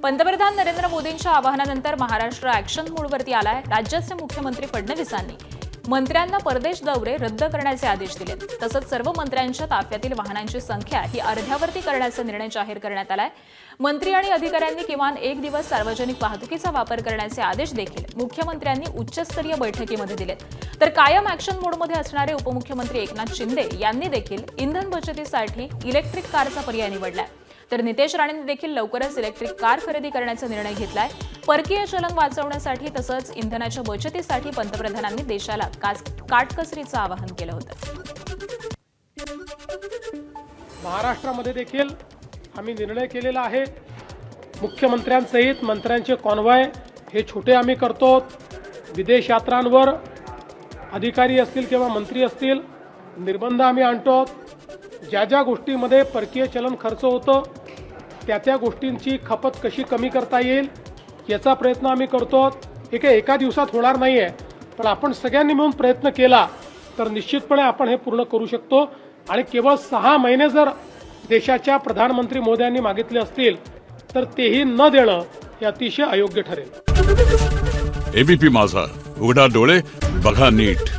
पंतप्रधान नरेंद्र मोदींच्या आवाहनानंतर महाराष्ट्र ॲक्शन मोडवरती आलाय। राज्याचे मुख्यमंत्री फडणवीसांनी मंत्र्यांना परदेश दौरे रद्द करण्याचे आदेश दिले। तसंच सर्व मंत्र्यांच्या ताफ्यातील वाहनांची संख्या ही अर्ध्यावरती करण्याचा निर्णय जाहीर करण्यात आलाय। मंत्री आणि अधिकाऱ्यांनी किमान एक दिवस सार्वजनिक वाहतुकीचा वापर करण्याचे आदेश देखील मुख्यमंत्र्यांनी उच्चस्तरीय बैठकीमध्ये दिलेत। तर कायम ॲक्शन मोडमध्ये असणारे उपमुख्यमंत्री एकनाथ शिंदे यांनी देखील इंधन बचतीसाठी इलेक्ट्रिक कारचा पर्याय निवडलाय। तर नितेश राणेंनी देखील लवकरच इलेक्ट्रिक कार खरेदी करण्याचा निर्णय घेतलाय। परकीय चलन वाचवण्यासाठी तसंच इंधनाच्या बचतीसाठी पंतप्रधानांनी देशाला काटकसरीचं आवाहन केलं होतं। महाराष्ट्रामध्ये देखील आम्ही निर्णय केलेला आहे। मुख्यमंत्र्यांसहित मंत्र्यांचे कॉन्व्हॉय हे छोटे आम्ही करतो। विदेश यात्रांवर अधिकारी असतील किंवा मंत्री असतील निर्बंध आम्ही आणतो। ज्या ज्या गोष्टींमध्ये परकीय चलन खर्च होतो त्या गोष्टींची खपत कशी कमी करता येईल याचा प्रयत्न आम्ही करतो। हे काही एका दिवसात होणार नाही आहे, पण आपण सगळ्यांनी मिळून प्रयत्न केला तर निश्चितपणे आपण हे पूर्ण करू शकतो। आणि केवळ 6 महिने जर देशाच्या प्रधानमंत्री मोदयांनी मागितले असतील तर तेही न देणं हे अतिशय अयोग्य ठरेल। एबीपी माझा, उघडा डोळे बघा नीट।